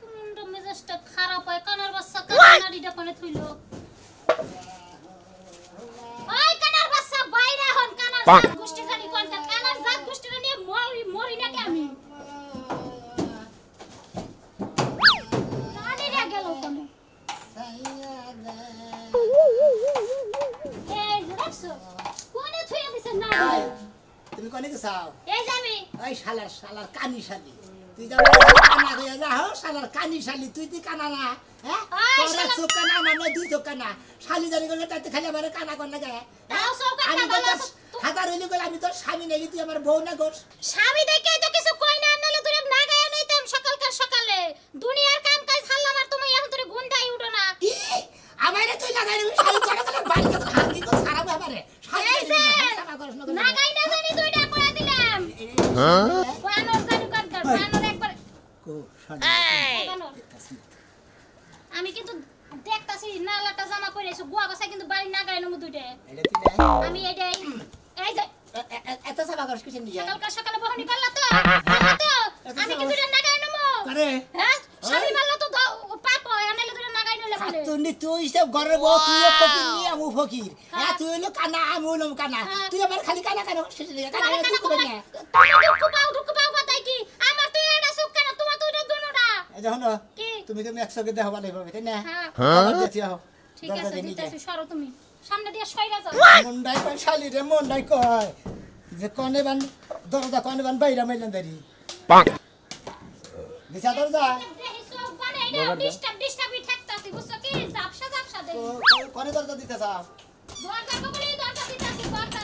মুন্ড মেজাজটা খারাপ হয় কানার বাচ্চা কানাড়িটা কোনে থইলো ওই কানার বাচ্চা বাইরে হন কানার জাত গোষ্ঠী জানি কোনটা কানার জাত গোষ্ঠীটা নিয়ে মরি নাকি আমি নাড়িরা গেল কোনে এই দেখছো কোনে থইয়া দিছে নাড়ি তুমি কোনে গেছাও এই যাবি ওই শালার কানি শালি তুই যাও কানা হইয়া যাও শালার কানি শালি তুই কানা না হ্যাঁ তোরা চোখ কানা মানে দুই চোখ কানা শালি জানি গেলে তাতে খালি আমারে কানা কর না গায় তাও সব আমি কথা তো বলো হাজার হইলে গেল আমি তোর স্বামী নেই তুই আমার বউ না গোস স্বামী দেখে তো কিছু কই না আনলে তুই না গায় নইতাম সকালকার সকালে দুনিয়ার কাম কাজ ছাড়লাম আর তুমি এখন তুই গুন্ডাই উঠো না কি আমারে তুই লাগাই রে শালি তোরা তোর বাড়ি তো হাতি কো সারা ব্যাপারে শালি সারা করছ না না গাই না জানি দুইটা করে দিলাম হ্যাঁ বানর জানি কাট বানর একবার কো শালি আমি কিন্তু দেখতাছি নালাটা জামা পরেছো গোয়া বাসা কিন্তু বাড়ি না গায় নমু দুইটা এটা তুই নাই আমি এইটাই এই যে এত সারা করছ কিসের নিয়ে সকালকার সকালে বহনি করলা তো আমি কিন্তু দুইটা না গায় নমু আরে হ্যাঁ শালি মারলা তো পাপ হয় আনলে দুইটা না গায় নইলা ফেলে তুই সব ঘরের বউ তুই ফকির নি আমি ফকির হ্যাঁ তুই হলো কানা আমি হলাম কানা তুই আমার খালি কানা কানা শেষ দিয়ে কানা তুই করে না দুঃখ পাও কথাই কি আমার তুই এটা সুখ কেন তোমার তো এটা দোনোটা এই দেখো কি তুমি তুমি 100 কে দেখাবা লাগবে তাই না হ্যাঁ দেখি আও ঠিক আছে দিতেছি সরো তুমি সামনে দিয়ে সইরা যাও মুন্ডাই কই শালি রে মুন্ডাই কই যে কোনে বান দরজা কোনে বান বাইরা মাইলান দারি দিছা দরজা দেখি সব বানে এটা ডিস্টার্বই থাকতাছি বুঝছো কি জাপসা দেই কোনে দরজা দিতেছা দরজা কবলি দরজা দিতাছি দরজা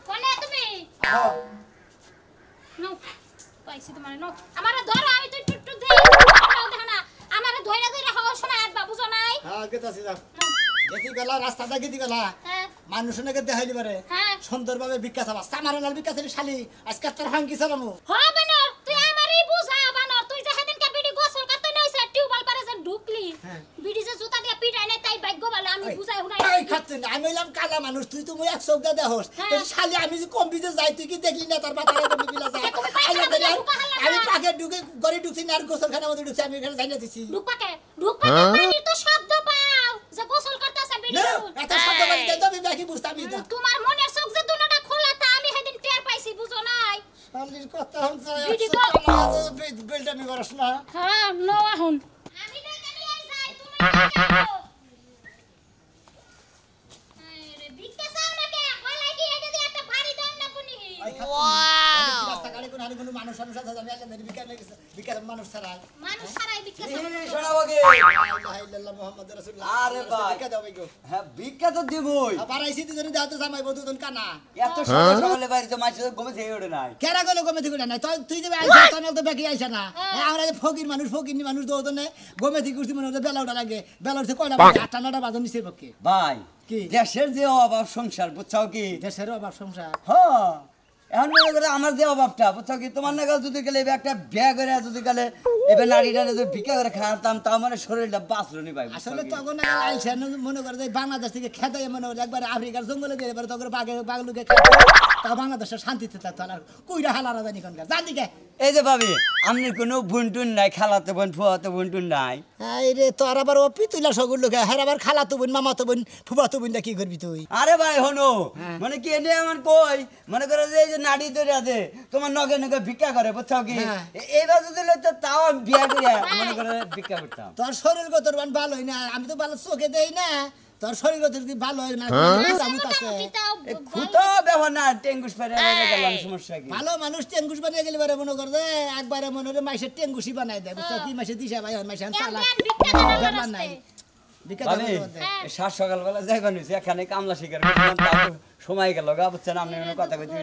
কোনে তুমি হ্যাঁ নো পাইছি তোমার নো আমারে ধরো আমি তুই টুটু দেই দেখো না আমারে ধইরা ধইরা হওয়ার সময় আর বাবু জানাই হ্যাঁ গেতাছি যা দেখি গেলা রাস্তাটা গেদি গেলা হ্যাঁ মানুষ নাকি দেখাইলি পারে হ্যাঁ সুন্দরভাবে ভিক্ষা চাবা সামারানার ভিক্ষা চালি শালি আজকে তোর হাঙ্কি চালামু হ্যাঁ বানর তুই আমারই বুঝা বানর তুই যে সেদিন কা বিডি গোসল করতে নইছে টিউবওয়েল পারে যে ঢুকলি বিডি যে জুতা দিয়ে পিটাই নাই তাই ভাগ্য ভালো আমি বুঝাই হুনাই এই খাচ্ছেন আমি হইলাম কালা মানুষ তুই তো মই 100 টা দেহস শালি আমি যে কম বিজে যাই তুই কি দেখলি না তোর মাথায় কম বিলা যায় আমি পাকে ঢুকে গড়ি ঢুকছি না আর গোসলখানার মধ্যে ঢুকছি আমি এখানে যাই না দিছি ঢুকপাকে পানির তো শব্দ পাও যে গোসল করতেছে বিডি এত শব্দ বাজতে তো আমি বাকি বুঝতামই না তোমার মনের চোখ যে দুটোটা খোলা তা আমি সেদিন টের পাইছি বুঝো নাই শালির কথা হচ্ছে বিডি বেলটা আমি করছ না হ্যাঁ নো এখন আমি ডাকে নিয়ে যাই তুমি আরে ভিক্ষা চাও না কে বলাই কি এটা দিয়ে একটা ভারী দণ্ড পুনি ওয়াও রাস্তা গাড়ি কোন আনি কোন মানুষ আছে আমি আইলাম ভিক্ষা নেই ভিক্ষা মানুষ ছাড়াই মানুষ ছাড়াই ভিক্ষা চাও শোনাবগে লা ইলাহা ইল্লাল্লাহ মুহাম্মাদুর রাসূলুল্লাহ আরে ভাই ভিক্ষা দাও ভাইগো হ্যাঁ ভিক্ষা তো দিবই আবার আইছি দুজনে দাও তো জামাই বধু দুজন কানা এত সকাল সকালে বাইরে তো মাছ গমে থেকে ওঠে নাই কেরা গেল গমে থেকে না তুই যে আইছা তনে তো বাকি আইছা না আমরা যে ফকির মানুষ দো তো না গমে থেকে উঠছি মনে বেলা ওটা লাগে বেলা উঠছে কয়টা বাজে 8টা 9টা বাজে নিচের পক্ষে ভাই কি দেশের যে অভাব সংসার বুঝছাও কি দেশের অভাব সংসার হ্যাঁ এখন মনে করে আমার যে অভাবটা বুঝছাও কি তোমার নাগাল যদি গেলে একটা ব্যাগ করে যদি গেলে এবার নারীটা যদি ভিক্ষা করে খাওয়াতাম তাও মানে শরীরটা বাঁচলো নি ভাই আসলে তখন আইসা মনে করে যে বাংলাদেশ থেকে খেতে মনে করে একবার আফ্রিকার জঙ্গলে গিয়ে এবার তখন বাঘলুকে খেতে তা বাংলাদেশের শান্তিতে থাকতো আর কইরা হালারা জানি কোনকার জানি কে এই যে ভাবি আপনার কোনো বুনটুন নাই খালাতে বোন ফুয়াতে বুনটুন নাই এই রে তোর আবার ও পিতুলা সগুর লোকে হ্যাঁ আবার খালাতো বোন মামাতো বোন ফুফাতো বোন কি করবি তুই আরে ভাই হনো মানে কি এনে আমার কই মনে করে যে এই যে নাড়ি ধরে আছে তোমার নগে নগে ভিক্ষা করে বুঝছাও কি এইবার যদি লইতো তাও আমি বিয়া করে মনে করে ভিক্ষা করতাম তোর শরীর গতর মান ভালোই না আমি তো ভালো চোখে দেই না তোর শরীর গতর কি ভালো হয় না খুতো ব্যবহার না টেঙ্গুস পেরে গেলাম সমস্যা কি ভালো মানুষ টেঙ্গুস বানিয়ে গেলে বারে মনে করে একবারে মনে করে মাইসের টেঙ্গুসি বানাই দেয় বুঝছো কি মাইসে দিশা ভাই মাইসে চালা ব্যাপার নাই সাত সকালবেলা যাইবা নিছি এখানে কামলা শিকার করছিলাম তাও সময় গেল গা বুঝছেন আপনি কথা কইতে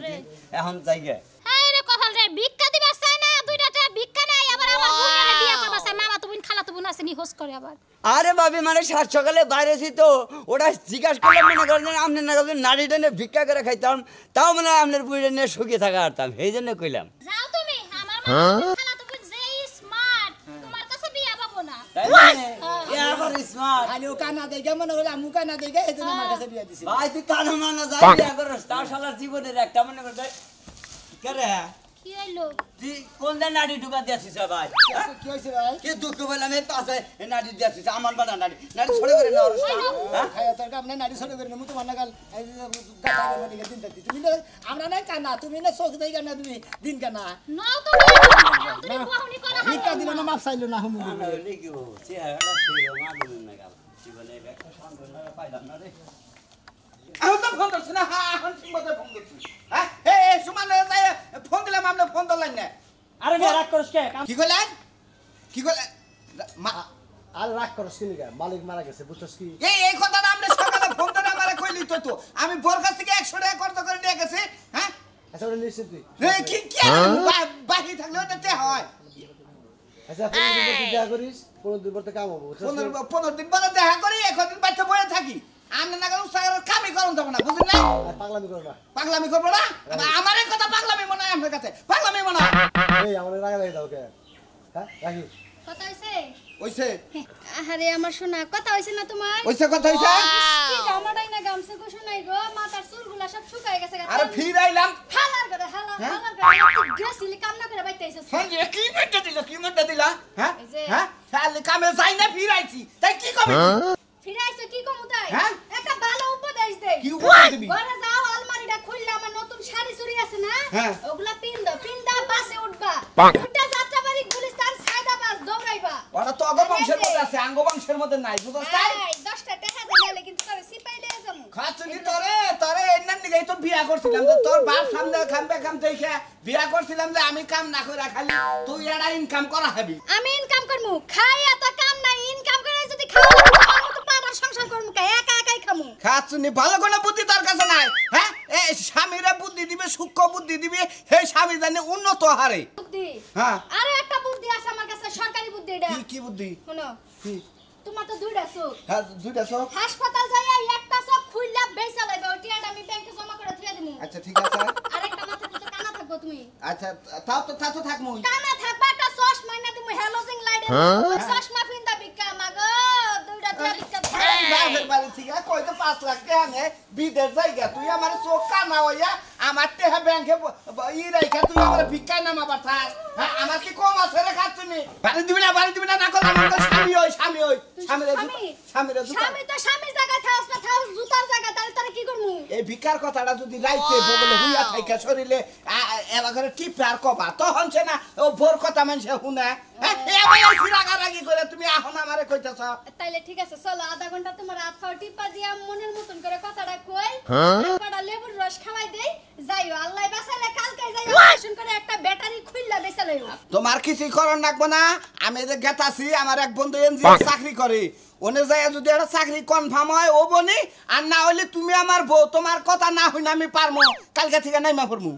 এখন যাই গে এই রে কপাল রে ভিক্ষা দিবা চাই না দুইটা ভিক্ষা নাই আবার আমার বোনের বিয়ে করবা চাই মামা তো বোন খালা তো বোন আছে নি হোস করে আবার আরে ভাবি মানে সাত সকালে বাইরেছি তো ওটা জিজ্ঞাসা করলাম মনে করেন আপনার না নারী টেনে ভিক্ষা করে খাইতাম তাও মানে আপনার বুড়ি নিয়ে শুকিয়ে থাকা আরতাম এই জন্য কইলাম যাও তুমি আমার মামা খালা তো বোন যে স্মার্ট তোমার কাছে বিয়ে পাবো না তাই মানে এ আবার স্মার্ট খালি ও কানা দেখে মনে করে আমু কানা দেখে এই জন্য আমার কাছে বিয়ে দিছি ভাই তুই কানা মানা যাই বিয়ে করস তাও শালার জীবনের একটা মনে করে কে রে কি হইলো তুই কোন নাড়ি ঢুকা দিয়েছিস ভাই কি হইছে ভাই কি দুঃখ বললাম এই পাশে নাড়ি দিয়েছিস আমার বানা নাড়ি নাড়ি ছড়ে করে না হ্যাঁ খায়া তোর কাম নাই নাড়ি সরে করে মু তো মানা গাল এই যে গাতা করে দিকে দিন দিতে তুমি না আমরা নাই কানা তুমি না চোখ দেই কানা তুমি দিন কানা নাও তো তুমি বহনি করা ভিক্ষা দিল না মাপ চাইলো না হুমু আমি হইলে কি হবো চেহারাটা সেই মাগুন না গাল জীবনে একটা সন্তান পাইলাম না রে আমি তো ফোন করছি না হ্যাঁ এখন ঠিক মতো ফোন করছি হ্যাঁ এই সুমান ফোন দিলাম আপনি ফোন ধরলেন না আরে মেয়ে রাগ করছ কে কি করলেন কি করলেন আর রাগ করছ কি লিগা মালিক মারা গেছে বুঝছস কি এই কথাটা আপনি সকালে ফোন ধরে আমারে কইলি তো আমি ভোর কাছ থেকে 100 টাকা কর্ত করে নিয়ে গেছি হ্যাঁ আচ্ছা ওটা নিশ্চিত তুই কি কি বাহি থাকলে ওটাতে হয় আচ্ছা পনেরো দিন দেখা করিস 15 দিন পর তো কাম হবে 15 দিন পরে দেখা করি এখন বাচ্চা বয়ে থাকি আমি না গেলে উৎসাহের কামই করুন যাব না বুঝলেন না আর পাগলামি করো না পাগলামি করবো না আমার এই কথা পাগলামি মনে হয় আপনার কাছে পাগলামি মনে হয় এই আমাদের রাগা লাগে দাও কে হ্যাঁ রাখি কথা হইছে ওইছে আরে আমার শোনা কথা হইছে না তোমার ওইছে কথা হইছে কি জামাটাই না গামছা কো শোনাই গো মাথার চুলগুলা সব শুকায় গেছে আরে ফির আইলাম হালার করে হালার করে গেছিলি কাম না করে বাইতে আইছস হ্যাঁ কি মধ্যে দিলা হ্যাঁ হ্যাঁ তাহলে কামে যাই না ফির আইছি তাই কি কবে ফিরে আইছো কি কমু তাই হ্যাঁ? একটা ভালো উপদেশ দেই কি উপদেশ দিবি? ঘরে যাও আলমারিটা খুললে আমার নতুন শাড়ি চুরি আছে না হ্যাঁ। ওগুলা পিন্দা বাসে উঠবা উঠা যাত্রাবাড়ি গুলিস্তান সায়দাবাদ দৌড়াইবা ওরা তো অগ বংশের মধ্যে আছে আঙ্গ বংশের মধ্যে নাই বুঝছস তাই এই 10টা টাকা দিলে কিন্তু তোরে সিপাইলে যামু খাচুনি তোরে এন্নার নিগে তো বিয়া করছিলাম যে তোর বাপ সামনে খাম দেখে বিয়া করছিলাম যে আমি কাম না কইরা খালি তুই এড়া ইনকাম করা হবি আমি ইনকাম করমু খাই এত কাম নাই ইনকাম করে যদি খাওয়া লাগে তো পাড়ার সংসার করমু কা একা একাই খামু খাচুনি ভালো কোনো বুদ্ধি তোর কাছে নাই হ্যাঁ এই স্বামীরা বুদ্ধি দিবে সূক্ষ্ম বুদ্ধি দিবে সেই স্বামী জানি উন্নত হারে বুদ্ধি হ্যাঁ আরে একটা বুদ্ধি আছে আমার কাছে সরকারি বুদ্ধি এটা কি বুদ্ধি শুনো কি তোমার তো দুইটা চোখ হ্যাঁ দুইটা সব হাসপাতাল যাইয়া একটা সব খুইলা বেচা লাইবা ওটিয়াটা আমি ব্যাংকে জমা করে থুয়া দিমু আচ্ছা ঠিক আছে আরেকটা মাথা তো কানা থাকবো তুমি আচ্ছা তাও তো থাকমু কানা থাকবা একটা চশমা না তুমি হ্যালোজিং লাইটে ওই চশমা পিন্দা বিক্কা মাগো দুইটা দিয়া বিক্কা বাপের বাড়ি থেকে কইতে 5 লাখ টাকা নে বিদেশ যাইগা তুই আমার চোখ কানা হইয়া আমার টেহা ব্যাংকে ই রাইখা তুই আমার ভিক্ষা নামা পাঠাস হ্যাঁ আমার কি কম আছে রে খাচ্ছুনি বাড়ি দিবি না না করলাম তো স্বামী হই স্বামী তো স্বামীর জায়গা থাকস না থাকস জুতার জায়গা তাহলে কি করমু এই ভিক্ষার কথাটা যদি রাইতে বগলে হুইয়া থাইকা শরীরে এবা করে টিপে আর কবা তখন সে না ও ভোর কথা মানুষে শুনে হ্যাঁ এই রাগারাগি করে তুমি এখন আমারে কইতাছ তাইলে ঠিক আছে চলো আধা ঘন্টা তোমার হাত ফাও টিপা দিয়া মনের মতন করে কথাটা কই পাড়া লেবুর রস খাওয়াই দেই যাইও আল্লাহ বাঁচালে কালকে যাই অপারেশন করে একটা ব্যাটারি খুইলা বেচা লইও তোমার কিছু করণ লাগবো না আমি যে গেতাছি আমার এক বন্ধু এনজি চাকরি করে ওনে যায় যদি একটা চাকরি কনফার্ম হয় ও বনি আর না হইলে তুমি আমার বউ তোমার কথা না হইনা আমি পারমু কালকে থেকে নাইমা পড়মু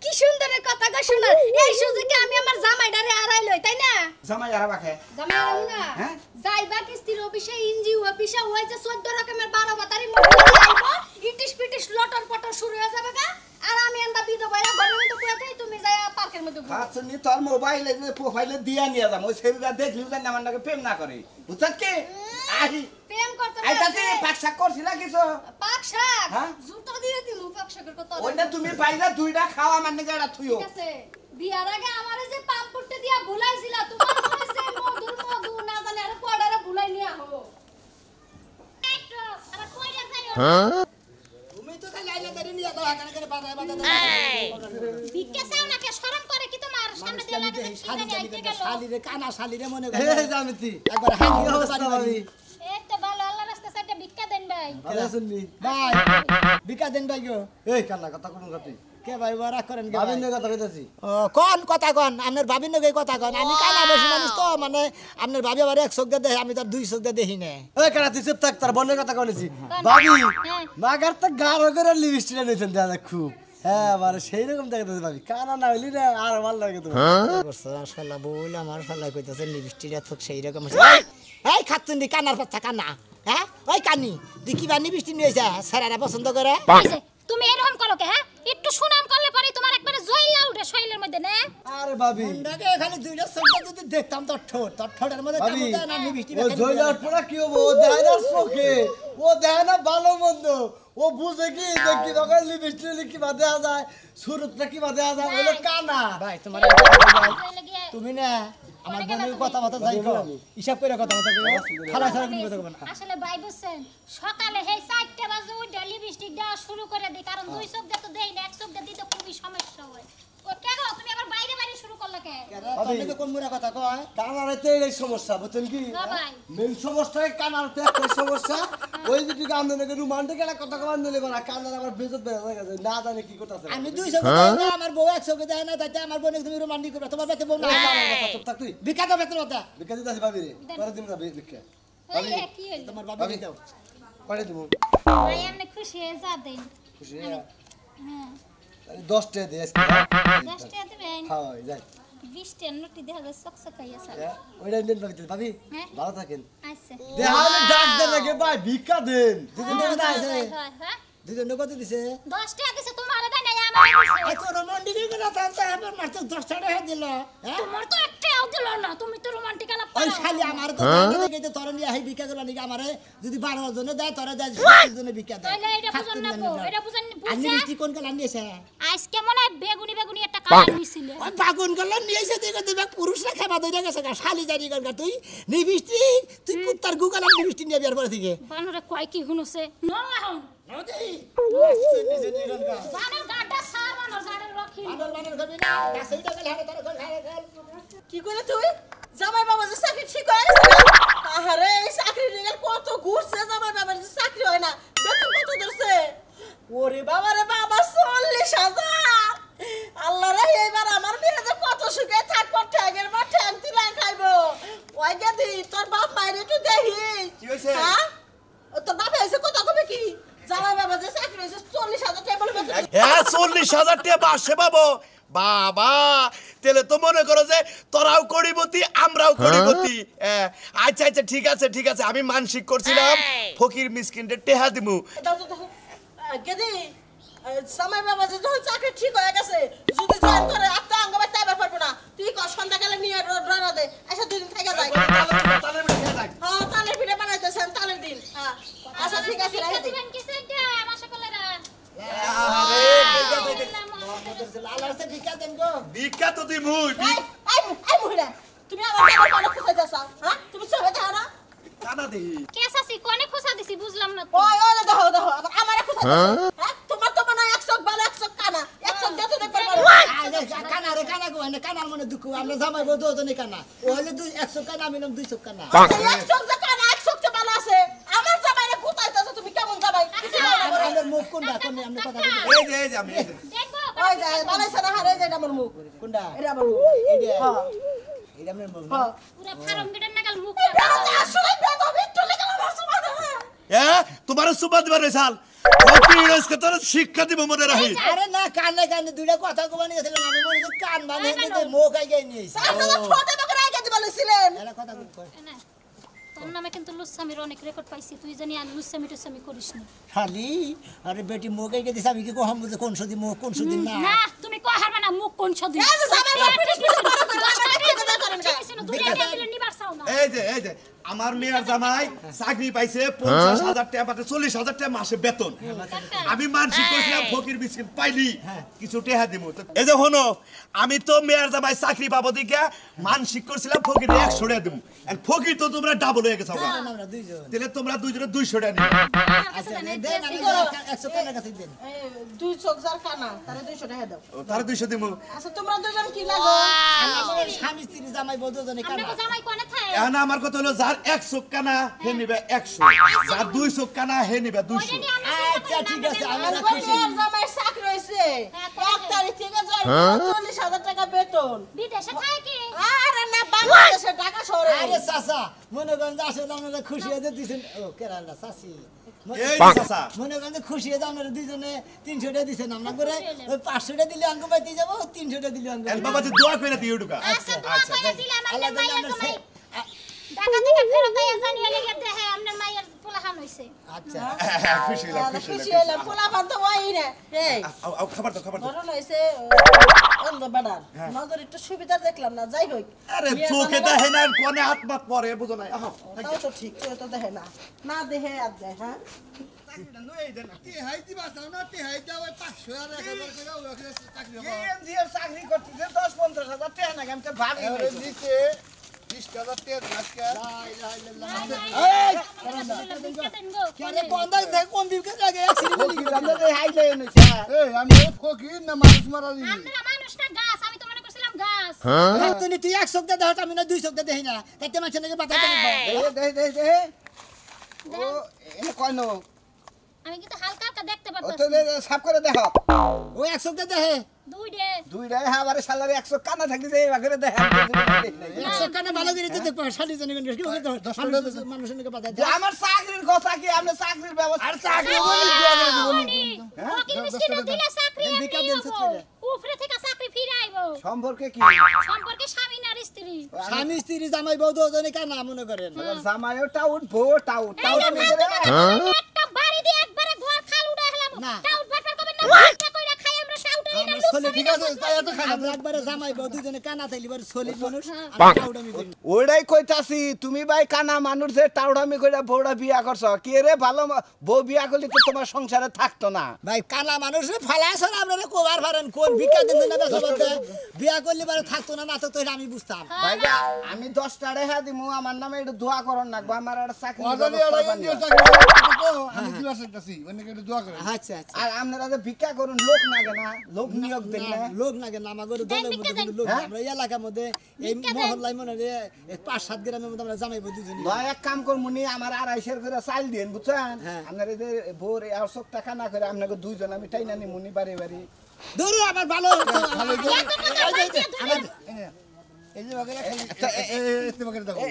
কি সুন্দর কথা গো শোনা এই সুযোগে আমি আমার জামাইডারে আড়াই লই তাই না জামাই আর বাকে জামাই আড়াই না হ্যাঁ? যাইবা কিস্তির অফিসে ইনজি অফিসে ওই যে 14 রকমের 12 বাতারি মধ্যে আইবো ইটিস পিটিস লটর পটর শুরু হয়ে যাবে গা আর আমি এন্ডা বিদ বাইরা ঘরের মধ্যে পুরাতেই তুমি যায়া পার্কের মধ্যে ঘুরো আচ্ছা নি তোর মোবাইলে যে প্রোফাইলে দিয়া নিয়ে যাম ওই ছেলেটা দেখলিও জানি আমার নাকি প্রেম না করে বুঝছস কি আহি প্রেম করতে আইতাছি পাকশাক করছিলা কিছু পাক শাক হ্যাঁ? জুতো দিয়ে দিমু পাক শাকের কথা ওইটা তুমি পাইলা দুইটা খাওয়া মানে গাড়া থুইও ঠিক আছে বিয়ার আগে আমারে যে পাম্পুটে দিয়া ভুলাইছিলা তোমার মনে সে মধু না জানি আর পড়ারে ভুলাই নিয়া হবো একটু আবার কইরা যাইও তুমি তো খালি আইলা দেরি নিয়া দাও কানে কানে বাজায় ভিক্ষা চাও না কে শরম করে কি তোমার সামনে দিয়ে লাগে শালিরে কানা শালিরে মনে করে এই জামিতি একবার হাঁকি অবস্থা ভাবি এই তো ভালো আল্লাহ রাস্তা সাইডে ভিক্ষা দেন ভাই ভালো আছেন নি ভাই বিকা দেন ভাই গো এই কান্না কথা কোন কথা কে ভাই বড় করেন কে ভাবিন ভাই কথা কইতাছি ও কোন কথা কোন আপনার ভাবির নগে কথা কোন আমি কানা বেশি মানুষ তো মানে আপনার ভাবি আবার এক চোখ দিয়ে দেখে আমি তার দুই চোখ দিয়ে দেখি না এই কানা তুই চুপ থাক তার বনের কথা কইছি ভাবি মাগার তো গাঢ় করে লিপস্টিক নিছেন দাদা খুব হ্যাঁ মানে সেই রকম দেখাতেছে ভাবি কানা না হইলি না আর ভালো লাগে তোমার শালা বল আমার শালা কইতাছে লিপস্টিক এত সেই রকম এই খাতুন দি কানার পাতা কানা হ্যাঁ ওই কানি তুই কি বানি লিপস্টিক নিয়েছা স্যারেরা পছন্দ করে তুমি এরকম করো কে হ্যাঁ একটু সুনাম করলে পরে তোমার একবারে জয়লা উঠে শরীরের মধ্যে না আরে ভাবি মুন্ডাকে খালি দুইটা চোখটা যদি দেখতাম তোর ঠোঁটের মধ্যে ভাবি কামড় দেয় না নিবিষ্টি ও জয়লার পড়া কি হবো ও দেয় না চোখে ও দেয় না ভালো মন্দ ও বুঝে কি যে কি দরকার লিপস্টিক কি বাদে আ যায় সুরতটা কি বাদে আ যায় ওগুলো কানা ভাই তোমার শরীরে গিয়ে তুমি না আমার বোনের কথা যাই গো হিসাব করে কথা কইও খালা ছাড়া কোনো কথা কইবে না আসলে ভাই বুঝছেন সকালে হে 4টা বাজে উঠে লিপস্টিক দেওয়া শুরু করে দেই কারণ দুই চোখ দিয়ে তো দেই না এক চোখ দিয়ে দিতে খুবই সমস্যা হয় ও কেন তুমি আবার বাইরে বাইরে শুরু করলে কে তুমি তো কোন মুরা কথা কয় কানারেতে এই সমস্যা বুঝছেন কি না ভাই মেন সমস্যা কানারতে একটা সমস্যা ওই যে আমদানিকে রোমান্টিক একটা কথা কবার নিলে বানা কানার আবার বেজত বেজা গেছে না জানে কি করতেছে আমি 200 কে দেই না আমার বউ 100 কে দেয় না তাতে আমার বোন তুমি রোমান্টিক করবে তোমার বেতে বউ না চুপ থাক তুই বিকাত বেতে কথা বিকা দিতে আসি ভাবি রে পরে দিন না বিকা এই কি হইল তোমার বাবা দাও পরে দিব ভাই এমনি খুশি হয়ে যা দেন খুশি হ্যাঁ 10 টা দে আজকে 10টা দিবেন হ্যাঁ যাই 20টা নোটি দেখা যায় চকচকাইয়া স্যার ওইটা দিন ভাবি হ্যাঁ। ভালো থাকেন আচ্ছা দেহালে ডাক দেন লাগে ভাই ভিক্ষা দেন দুজন কথা আছে হ্যাঁ দুজন কত দিছে 10টা দিছে তোমার দেয় না আমার দিছে এত রোমান্টিক করে তাতে আমার মাত্র 10 টাকা দিল হ্যাঁ তোমার তো একটাও দিল না তুমি তো রোমান্টিক আলাপ ওই করো শালি আমার তো দেখে তো তোর নিয়ে আই ভিক্ষা করলা নাকি আমারে যদি 12 জনে দেয় তোরে দেয় 7 জনে ভিক্ষা দেয় তাইলে এটা বুঝন না গো এটা বুঝন আমি বুঝা মিষ্টি কোন কালা নিয়েছে আজকে মনে হয় বেগুনি একটা কালার নিছিল ওই বাগুন কালা নিয়েছে দেখে তুমি পুরুষরা খাবা দই গেছে গা শালি জানি গা তুই নিবিষ্টি তুই কুত্তার গুগালা নিবিষ্টি নিয়ে বিয়ার পরে থেকে বানরে কয় কি হুনছে ন এখন নদী বানর গাড্ডা সার বানর গাডের রকি বানর খাবি না গাছেই তো গেল হারে তোর ঘর হারে গেল কি করে তুই জামাই বাবা যে চাকরি ঠিক হয়ে গেছে আহারে এই চাকরি রেগাল কত ঘুরছে জামাই বাবার যে চাকরি হয় না বেতন কত ধরছে ওরে বাবা রে বাবা 40,000 আল্লাহ রে এইবার আমার মেয়ে যে কত সুখে থাকবো ঠ্যাঙের মা ঠ্যাং তুলে খাইবো ওই গেদি তোর বাপ মাইরে তুই দেখি কি হইছে? হ্যাঁ ও তোর বাপ এসে কত কবে কি জামাই বাবা যে চাকরি হয়েছে 40,000 টাকা বলে বেতন হ্যাঁ 40,000 টাকা মাসে পাবো বাবা তাহলে তো মনে করো যে তোরাও করিবতি আমরাও করিবতি আচ্ছা আচ্ছা ঠিক আছে আমি মানসিক করছিলাম ফকির মিসকিনদের টেহা দিমু দাও তো দাও গেদি জামাই বাবা যে যখন চাকরি ঠিক হয়ে গেছে যদি জয়েন করে একটা অঙ্গ বাইতে আবার পারবো না তুই ক সন্ধ্যাকালে নিয়ে রওনা দে আচ্ছা দুদিন থেকে যায় হ্যাঁ তালের পিঠে বানাইতেছেন তালের দিন হ্যাঁ আচ্ছা ঠিক আছে রাখে দিন দিবেন কিছু একটা আমার সকলেরা আল্লাহর সাথে ভিক্ষা দেন গো ভিক্ষা তো দিমু এই মহিলা তুমি আমার বাবার কোনো খুঁজে যাও হ্যাঁ তুমি সবে যাও না কানা দেই কেসাসি কোনে খোসা দিছি বুঝলাম না তো ওই ওই দেখো দেখো আবার আমারে খুঁজে হ্যাঁ তোমার তো মনে হয় 100 ভালো 100 কানা 100 যত দেখবার কানা গো কানার মনে দুঃখ আমরা জামাই বউ দুজনে কানা ও হলে 100 কানা আমি নাম 200 কানা 100 যে কানা 100 তে ভালো আছে আমার জামাইরে কোথায়তেছো তুমি কেমন জামাই আমার মুখ কোনটা কোন আমরা কথা বলি এই যে আমি এই যে। দেখবো ওই যায় বানাইছে না হারে যায় আমার মুখ কোনটা এটা আমার মুখ এইটা হ্যাঁ এটা আপনার মুখ হ্যাঁ পুরো ফার্ম গেটের নাগাল মুখ আসলে বেদবি চলে গেল আমার সমাজ তোমার সুবা দিবার রেসাল ফকির আজকে তোর শিক্ষা দিব মনে রাখি আরে না কানে কানে দুইটা কথা কবা নিয়েছিলাম আমি মনে হচ্ছে কান মানে যে মুখ আই গাই নিয়েছি আপনারা ছোট বকরা আগে দিতে বলেছিলেন এরা কথা কই না তোর নামে কিন্তু লুসামির অনেক রেকর্ড পাইছি তুই জানি আর লুসামি টুসামি করিস না খালি আরে বেটি মুখ আই গেছে আমি কি কহম বুঝে কোন সুদি মুখ কোন সুদি না না তুমি কই হারবা না মুখ কোন ছদি এই যে জামাই বাপ পিটিস পিটিস করে করে আমার কি কথা করেন কা দুনিয়া দিলে নিবার চাও না এই যে আমার মেয়ের জামাই চাকরি পাইছে 50,000 টাকা পাতে 40,000 টাকা মাসে বেতন আমি মানসিক করছিলাম ফকির বিস্কিট পাইলি কিছু টেহা দিমু তো এই যে হনো আমি তো মেয়ের জামাই চাকরি পাবো দিকে মানসিক করছিলাম ফকির 100 টাকা দিমু আর ফকির তো তোমরা ডাবল হয়ে গেছো আমরা দুইজন তাহলে তোমরা দুইজনে 200 টাকা নিবে আচ্ছা দেন আমি 100 টাকা কাছে দেন দুই চোখ যার কানা তারে 200 টাকা দাও তার 200 দিমু আচ্ছা তোমরা দুজন কি লাগো আমার স্বামী স্ত্রী জামাই বউ দুজনে কানা আমরা জামাই কোনে থাকে এখন আমার কথা হলো যার 100 কানা হে নিবে 100 যার 200 কানা হে নিবে 200 আচ্ছা ঠিক আছে আমরা আমার খুশি মেয়ের জামাই চাকরি হইছে এক তারিখ থেকে জয়েন 40,000 টাকা বেতন বিদেশে থাকে কি আরে না বাংলাদেশে ঢাকা শহরে আরে চাচা মনে করেন যে আসলে আপনারা খুশি হয়ে দিয়েছেন ও কেরালা চাচি এই যে চাচা মনে করেন যে খুশি হয়ে আপনারা দুজনে 300 টাকা দিয়েছেন আমরা করে ওই 500 টাকা দিলে অঙ্ক পাইতে যাবো 300 টাকা দিলে অঙ্ক এল বাবা যে দোয়া কইরা দিও ঢুকা আচ্ছা দোয়া করে দিলে আমার আল্লাহ মাইয়া জানে জামাই আমরা ঢাকা থেকে ফেরত আইয়া জানি লেগে দেখে আপনার মাইয়ার পোলাহান হইছে আচ্ছা খুশি হলাম খুশি হলাম পোলা পান তো ওই না এই আও খাবার দাও ঘটনা হইছে তো বেড়ার নজর একটু সুবিধা দেখলাম না যাই হোক আরে মেয়ের চোখে জামাই- দেখে না আর কোনে হাত মাত পরে বুঝো না আহ তাও তো ঠিক কেউ তো দেখে না না দেখে আর দেয় হ্যাঁ এনজিওর চাকরি করতেছে 10-50,000 টাকা নাকি আমি তো ভাবি কেন বন্ধ দেখ কোন বিকে লাগে হাইলে এনেছে মানুষটা গাছ আমি তো মনে করছিলাম গাছ তুই এক সপ্তাহ দেখ আমি না 2 সপ্তাহ দেখি না তাতে মানুষ নাকি পাতা দে ও এনে কয় নো আমি কিন্তু হালকা হালকা দেখতে ও পারতাছি তো সাফ করে দেখো ও এক সপ্তাহ দেখে দুইটাই হাবারে সালারে 100 কানা থাকলে যে এবারে দেখে এক সপ্তাহ না ভালো করে দেখতে শালি জানি কি মানুষের নাকি পাতা আমার চাকরির কথা কি আমরা চাকরির ব্যবস্থা আর চাকরি সম্পর্কে কি সম্পর্কে স্বামী আর স্ত্রী স্বামী স্ত্রী জামাই বউ দুজনে কানা মনে করেন জামাইও টাউট বউ টাউট টাউট একটা বাড়ি দিয়ে একবারে ঘর খাল উড়াই হলাম না। টাউট বাটবার কবে না বাচ্চা কইরা খাই আমরা টাউটের এটা আমার ছোলে ঠিক আছে তাই এত খানা একবারে জামাই বউ দুজনে কানা থাইলি বারে সলিড মানুষ আমি কাউডামি করি ওইটাই কইতাছি তুমি ভাই কানা মানুষ যে টাউডামি কইরা বউটা বিয়া করছ কে রে ভালো বউ বিয়া করলে তো তোমার সংসারে থাকতো না ভাই কানা মানুষ রে ফালাছ আর আপনারা কোবার পারেন কোন ভিক্ষা দিন না বেসবতে বিয়া করলে বারে থাকতো না না তো এটা আমি বুঝতাম ভাই আমি 10 টা টাকা দিমু আমার নামে একটু দোয়া করন না গো আমার একটা চাকরি আচ্ছা আচ্ছা আর আপনারা যে ভিক্ষা করুন লোক লাগে না লোক নিয়োগ দেন না লোক না কেন আমাদের দলের মধ্যে কোনো লোক নাই। আমরা এই এলাকার মধ্যে এই মহল্লায় মনে হয় 5-7 গ্রামের মধ্যে আমরা জামাই বউ দুজনে ভাই এক কাম করমুনি আমার 250 করে চাল দেন বুঝছেন হ্যাঁ। আপনারা যে ভোর 100 টাকা না করে আপনাকে দুইজন আমি টাইনা নিমুনি বাড়ি বাড়ি ধরো আমার ভালো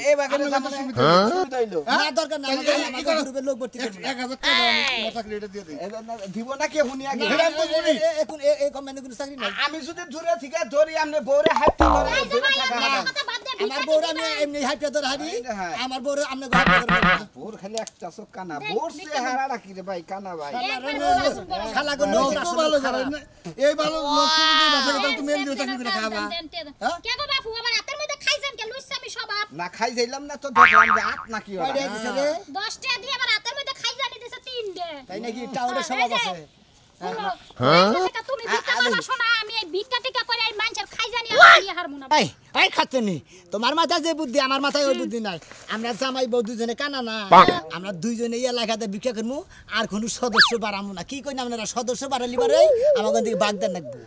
এই বাগের জামানে সুবিধা হইলো না দরকার না আমাদের গ্রুপের লোক ভর্তি করব দিব না কে হুনি আগে এখন এই কোম্পানি কোনো চাকরি নাই আমি যদি দূরে থেকে ধরি আপনি বউরে হাইতে ধরে দূরে থাকা হবে কথা বাদ দে আমার বউর আমি এমনি হাইপে ধরে হাবি আমার বউর আপনি হাইপে ধরে বউর খালি একটা চোখ কানা বউর চেহারা রাখি রে ভাই কানা ভাই খালা গো লোক ভালো করে এই ভালো লোক তুমি এমনি চাকরি করে খাবা কে গো বাপু আমার হাতের মধ্যে খাইছেন কে লুইছামি স্বভাব না খাই যাইলাম না তো দেখলাম যে হাত নাকি ওরা কয়টা দিছে রে 10 টাকা দিয়ে আমার হাতের মধ্যে খাই জানি দিছে 3 ডে তাই নাকি টাউনের স্বভাব আছে তুমি ভিক্ষা করবা শোনা আমি এই ভিক্ষা টিকা করে এই মানুষের খাই জানি আমি হারমু না এই এই খাচ্ছেনি তোমার মাথায় যে বুদ্ধি আমার মাথায় ওই বুদ্ধি নাই আমরা জামাই বউ দুজনে কানা না আমরা দুইজনে এই এলাকাতে ভিক্ষা করবো আর কোনো সদস্য বাড়াবো না কি কই না আপনারা সদস্য বাড়ালি পারে আমাকে দিকে বাগদান রাখবো